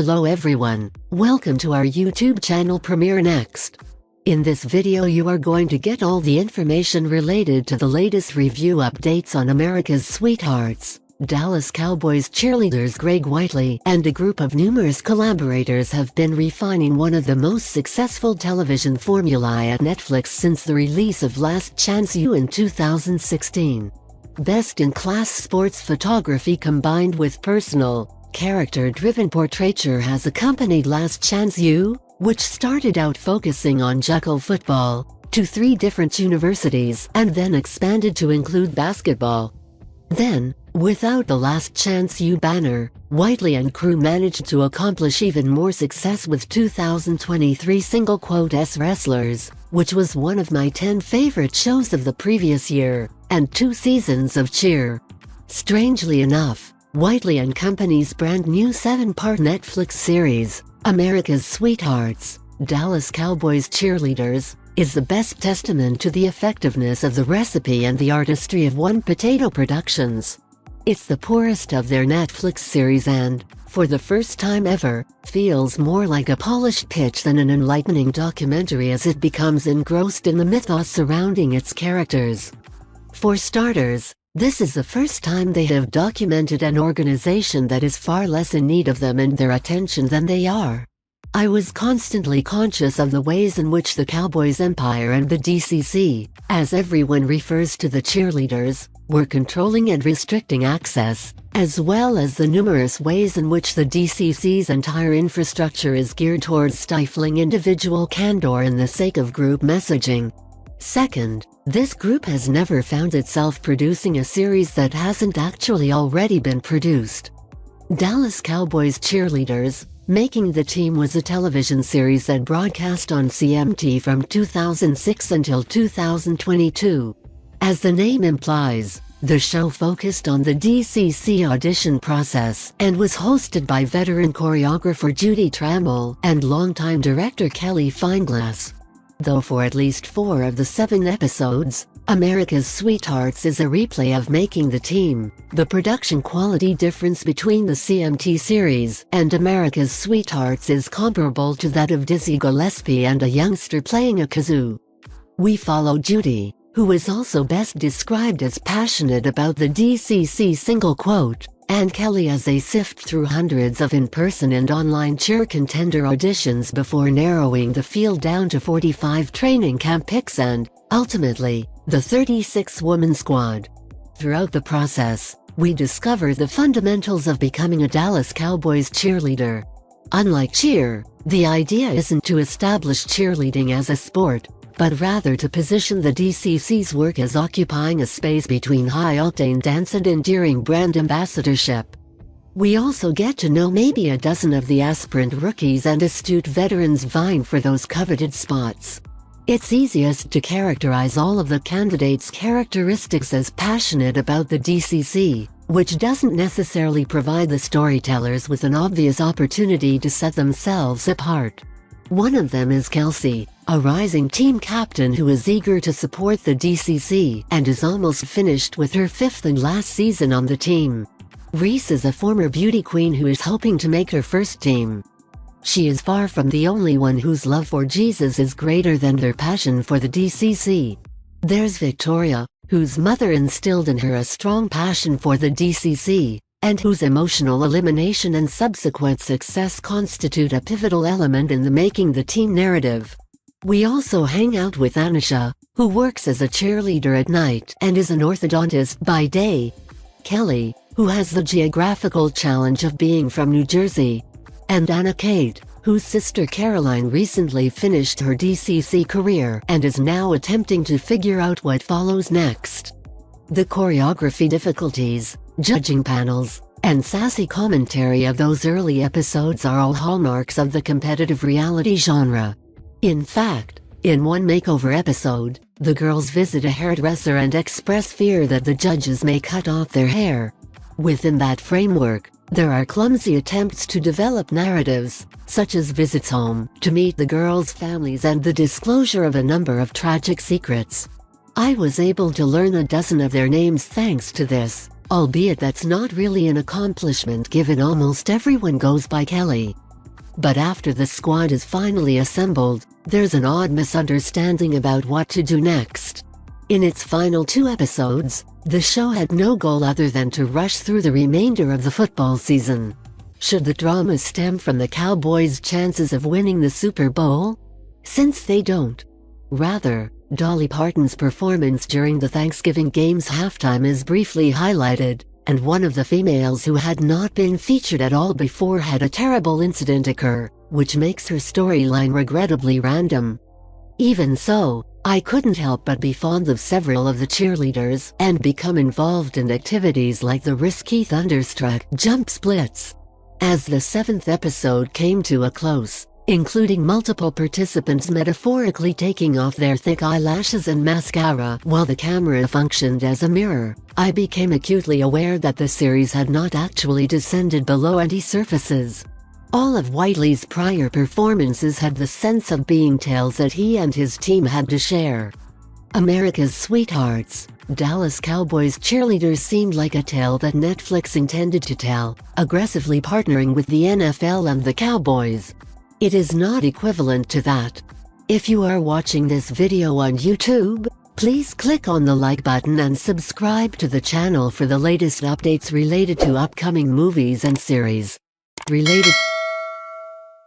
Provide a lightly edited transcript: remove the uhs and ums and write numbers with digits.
Hello everyone, welcome to our YouTube channel Premiere Next. In this video you are going to get all the information related to the latest review updates on America's Sweethearts. Dallas Cowboys cheerleaders Greg Whiteley and a group of numerous collaborators have been refining one of the most successful television formulae at Netflix since the release of Last Chance U in 2016. Best-in-class sports photography combined with personal, character-driven portraiture has accompanied Last Chance U, which started out focusing on juggalo football, to 3 different universities and then expanded to include basketball. Then, without the Last Chance U banner, Whiteley and crew managed to accomplish even more success with 2023 S Wrestlers, which was one of my 10 favorite shows of the previous year, and 2 seasons of Cheer. Strangely enough, Whiteley and Company's brand new 7-part Netflix series, America's Sweethearts, Dallas Cowboys Cheerleaders, is the best testament to the effectiveness of the recipe and the artistry of One Potato Productions. It's the poorest of their Netflix series and, for the first time ever, feels more like a polished pitch than an enlightening documentary as it becomes engrossed in the mythos surrounding its characters. For starters, this is the first time they have documented an organization that is far less in need of them and their attention than they are. I was constantly conscious of the ways in which the Cowboys Empire and the DCC, as everyone refers to the cheerleaders, were controlling and restricting access, as well as the numerous ways in which the DCC's entire infrastructure is geared towards stifling individual candor in the sake of group messaging. Second, this group has never found itself producing a series that hasn't actually already been produced. Dallas Cowboys Cheerleaders, Making the Team was a television series that broadcast on CMT from 2006 until 2022. As the name implies, the show focused on the DCC audition process and was hosted by veteran choreographer Judy Trammell and longtime director Kelly Fineglass. Though for at least 4 of the 7 episodes, America's Sweethearts is a replay of Making the Team, the production quality difference between the CMT series and America's Sweethearts is comparable to that of Dizzy Gillespie and a youngster playing a kazoo. We follow Judy, who is also best described as passionate about the DCC single quote, and Kelly as they sift through hundreds of in-person and online cheer contender auditions before narrowing the field down to 45 training camp picks and, ultimately, the 36-woman squad. Throughout the process, we discover the fundamentals of becoming a Dallas Cowboys cheerleader. Unlike cheer, the idea isn't to establish cheerleading as a sport, but rather to position the DCC's work as occupying a space between high-octane dance and endearing brand ambassadorship. We also get to know maybe a dozen of the aspirant rookies and astute veterans vying for those coveted spots. It's easiest to characterize all of the candidates' characteristics as passionate about the DCC, which doesn't necessarily provide the storytellers with an obvious opportunity to set themselves apart. One of them is Kelsey, a rising team captain who is eager to support the DCC and is almost finished with her 5th and last season on the team. Reese is a former beauty queen who is hoping to make her first team. She is far from the only one whose love for Jesus is greater than their passion for the DCC. There's Victoria, whose mother instilled in her a strong passion for the DCC, and whose emotional elimination and subsequent success constitute a pivotal element in the Making the Team narrative. We also hang out with Anisha, who works as a cheerleader at night and is an orthodontist by day. Kelly, who has the geographical challenge of being from New Jersey. And Anna Kate, whose sister Caroline recently finished her DCC career and is now attempting to figure out what follows next. The choreography difficulties, judging panels, and sassy commentary of those early episodes are all hallmarks of the competitive reality genre. In fact, in one makeover episode, the girls visit a hairdresser and express fear that the judges may cut off their hair. Within that framework, there are clumsy attempts to develop narratives, such as visits home to meet the girls' families and the disclosure of a number of tragic secrets. I was able to learn a dozen of their names thanks to this, albeit that's not really an accomplishment given almost everyone goes by Kelly. But after the squad is finally assembled, there's an odd misunderstanding about what to do next. In its final 2 episodes, the show had no goal other than to rush through the remainder of the football season. Should the drama stem from the Cowboys' chances of winning the Super Bowl? Since they don't. Rather, Dolly Parton's performance during the Thanksgiving game's halftime is briefly highlighted, and one of the females who had not been featured at all before had a terrible incident occur, which makes her storyline regrettably random. Even so, I couldn't help but be fond of several of the cheerleaders and become involved in activities like the risky thunderstruck jump splits. As the 7th episode came to a close, including multiple participants metaphorically taking off their thick eyelashes and mascara while the camera functioned as a mirror, I became acutely aware that the series had not actually descended below any surfaces. All of Whiteley's prior performances had the sense of being tales that he and his team had to share. America's Sweethearts, Dallas Cowboys Cheerleaders seemed like a tale that Netflix intended to tell, aggressively partnering with the NFL and the Cowboys. It is not equivalent to that. If you are watching this video on YouTube, please click on the like button and subscribe to the channel for the latest updates related to upcoming movies and series. Related